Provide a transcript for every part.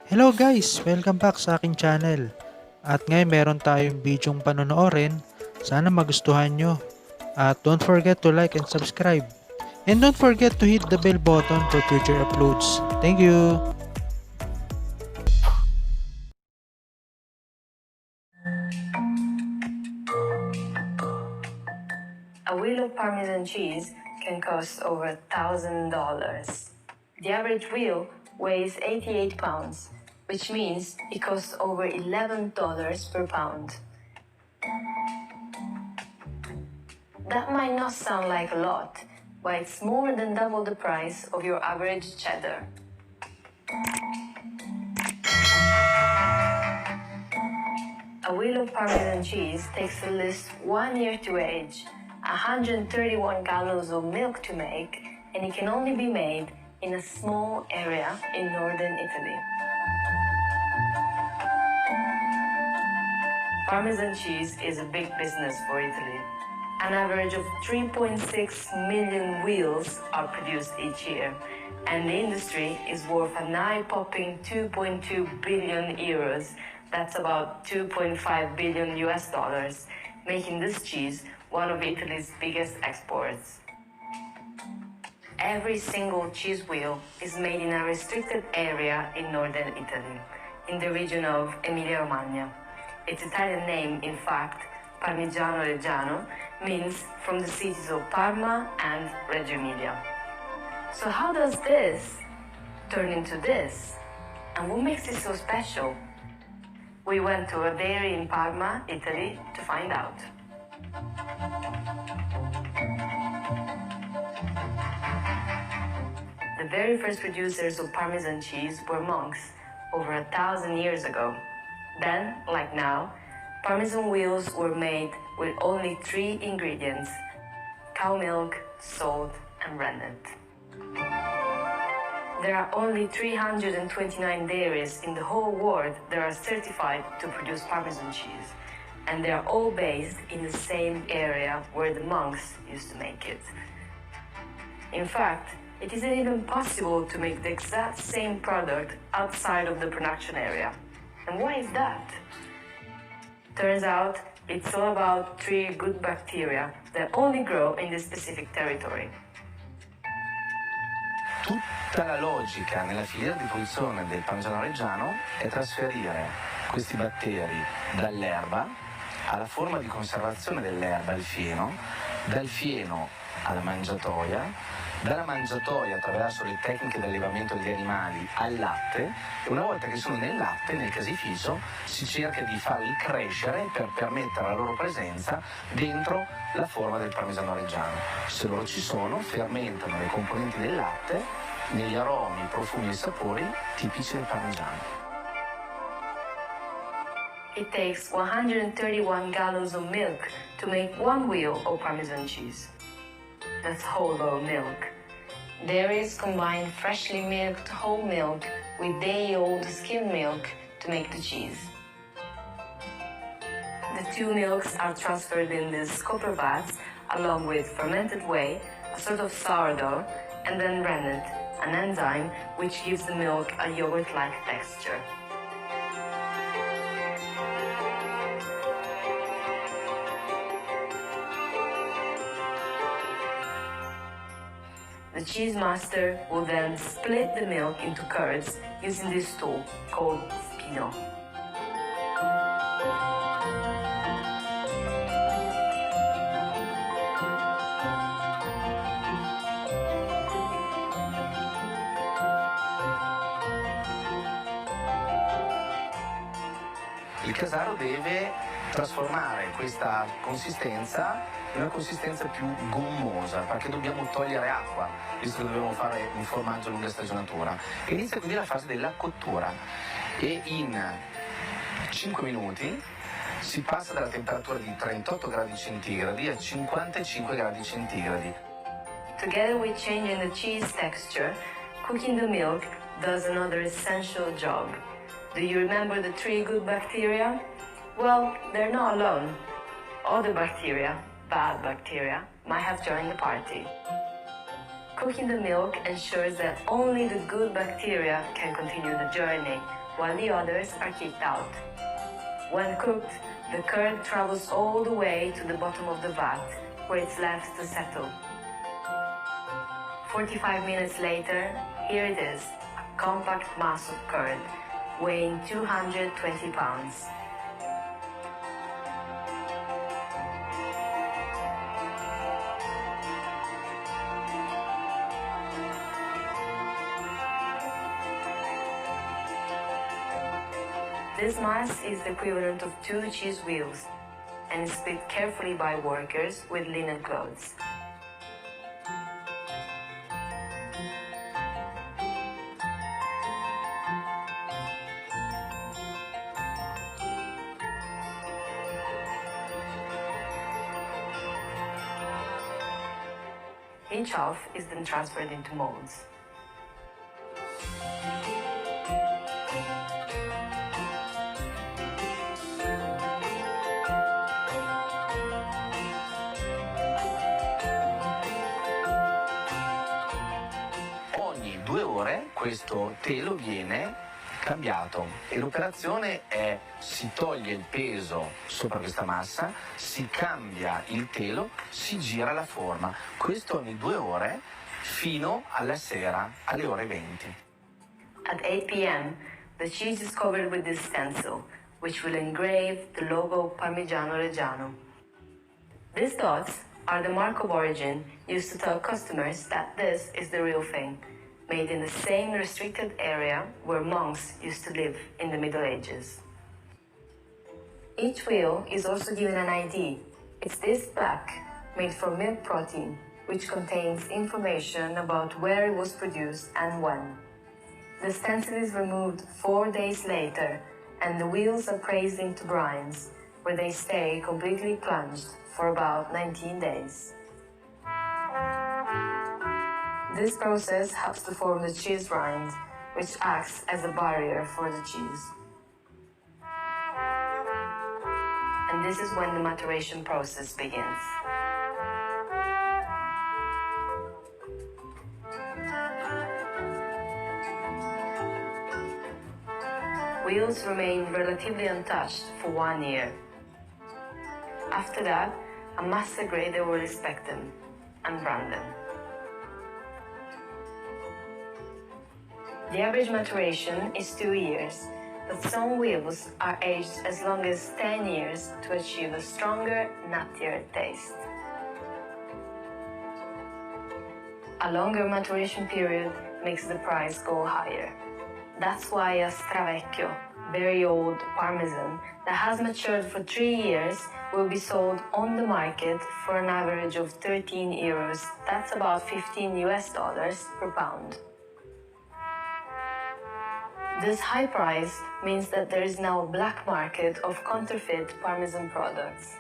Hello guys! Welcome back sa aking channel. At ngayon meron tayong bidyong panonoorin. Sana magustuhan nyo. At don't forget to like and subscribe. And don't forget to hit the bell button for future uploads. Thank you! A wheel of Parmesan cheese can cost over $1,000. The average wheel weighs 88 pounds, which means it costs over $11 per pound. That might not sound like a lot, but it's more than double the price of your average cheddar. A wheel of Parmesan cheese takes at least 1 year to age, 131 gallons of milk to make, and it can only be made in a small area in northern Italy. Parmesan cheese is a big business for Italy. An average of 3.6 million wheels are produced each year, and the industry is worth an eye-popping 2.2 billion euros. That's about 2.5 billion US dollars, making this cheese one of Italy's biggest exports. Every single cheese wheel is made in a restricted area in northern Italy, in the region of Emilia-Romagna. Its Italian name, in fact, Parmigiano Reggiano, means from the cities of Parma and Reggio Emilia. So how does this turn into this? And what makes it so special? We went to a dairy in Parma, Italy, to find out. The very first producers of Parmesan cheese were monks over 1,000 years ago. Then, like now, Parmesan wheels were made with only 3 ingredients: cow milk, salt, and rennet. There are only 329 dairies in the whole world that are certified to produce Parmesan cheese, and they are all based in the same area where the monks used to make it. In fact, it isn't even possible to make the exact same product outside of the production area. And why is that? Turns out, it's all about 3 good bacteria that only grow in this specific territory. Tutta la logica nella filiera di produzione del Parmigiano Reggiano è trasferire questi batteri dall'erba alla forma di conservazione dell'erba, il fieno, dal fieno alla mangiatoia, dalla mangiatoia attraverso le tecniche di allevamento degli animali al latte, e una volta che sono nel latte, nel casificio, si cerca di farli crescere per permettere la loro presenza dentro la forma del Parmigiano Reggiano. Se loro ci sono, fermentano le componenti del latte negli aromi, profumi e sapori tipici del Parmigiano. It takes 131 gallons of milk to make 1 wheel of Parmesan cheese. That's whole raw milk. Dairies combine freshly milked whole milk with day-old skim milk to make the cheese. The 2 milks are transferred in these copper vats along with fermented whey, a sort of sourdough, and then rennet, an enzyme which gives the milk a yogurt-like texture. The cheese master will then split the milk into curds using this tool called spino. Il casaro deve trasformare questa consistenza in una consistenza più gommosa, perché dobbiamo togliere acqua, visto che dobbiamo fare un formaggio a lunga stagionatura. E inizia quindi la fase della cottura, e in 5 minuti si passa dalla temperatura di 38 gradi centigradi a 55 gradi centigradi. Together with changing the cheese texture, cooking the milk does another essential job. Do you remember the 3 good bacteria? Well, they're not alone. Other bacteria, bad bacteria, might have joined the party. Cooking the milk ensures that only the good bacteria can continue the journey, while the others are kicked out. When cooked, the curd travels all the way to the bottom of the vat, where it's left to settle. 45 minutes later, here it is, a compact mass of curd, weighing 220 pounds. This mass is the equivalent of 2 cheese wheels and is split carefully by workers with linen clothes. Each half is then transferred into molds. Ogni 2 ore questo telo viene cambiato e l'operazione è: si toglie il peso sopra questa massa, si cambia il telo, si gira la forma. Questo ogni 2 ore fino alla sera, alle ore 20. At 8 p.m., the cheese is covered with this stencil, which will engrave the logo Parmigiano Reggiano. These dots are the mark of origin used to tell customers that this is the real thing, made in the same restricted area where monks used to live in the Middle Ages. Each wheel is also given an ID. It's this plaque, made from milk protein, which contains information about where it was produced and when. The stencil is removed 4 days later, and the wheels are pressed into brines, where they stay completely plunged for about 19 days. This process helps to form the cheese rind, which acts as a barrier for the cheese. And this is when the maturation process begins. Wheels remain relatively untouched for 1 year. After that, a master grader will inspect them and brand them. The average maturation is 2 years, but some wheels are aged as long as 10 years to achieve a stronger, nuttier taste. A longer maturation period makes the price go higher. That's why a Stravecchio, very old Parmesan, that has matured for 3 years will be sold on the market for an average of 13 euros. That's about $15 per pound. This high price means that there is now a black market of counterfeit Parmesan products.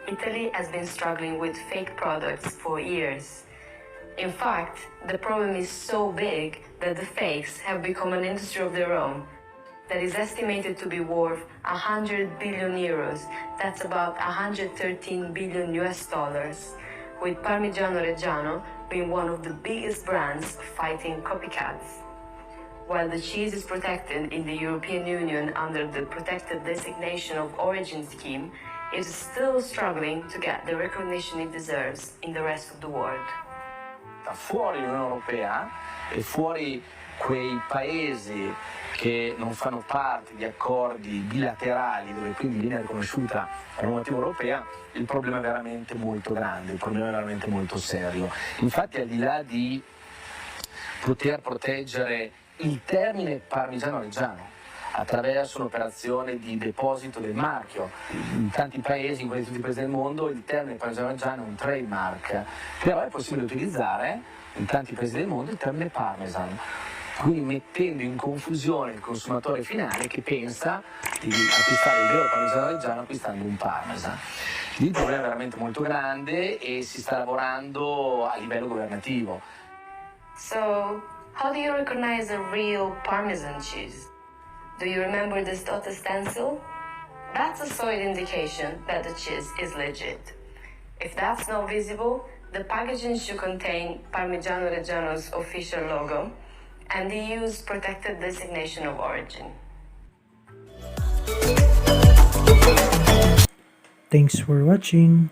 Italy has been struggling with fake products for years. In fact, the problem is so big that the fakes have become an industry of their own that is estimated to be worth 100 billion euros. That's about 113 billion US dollars, with Parmigiano Reggiano being one of the biggest brands fighting copycats. While the cheese is protected in the European Union under the Protected Designation of Origin scheme, it is still struggling to get the recognition it deserves in the rest of the world. Fuori l'Unione Europea e fuori quei paesi che non fanno parte di accordi bilaterali dove quindi viene riconosciuta la normativa europea, il problema è veramente molto grande, il problema è veramente molto serio. Infatti, al di là di poter proteggere il termine Parmigiano Reggiano attraverso un'operazione di deposito del marchio, in tanti paesi, in quasi tutti i paesi del mondo, il termine Parmigiano Reggiano è un trademark, però è possibile utilizzare in tanti paesi del mondo il termine Parmesan, quindi mettendo in confusione il consumatore finale che pensa di acquistare il vero Parmigiano Reggiano acquistando un Parmesan. Il problema è veramente molto grande e si sta lavorando a livello governativo. So, how do you recognize a real Parmesan cheese? Do you remember this dotted stencil? That's a solid indication that the cheese is legit. If that's not visible, The packaging should contain Parmigiano Reggiano's official logo and the EU's protected designation of origin. Thanks for watching.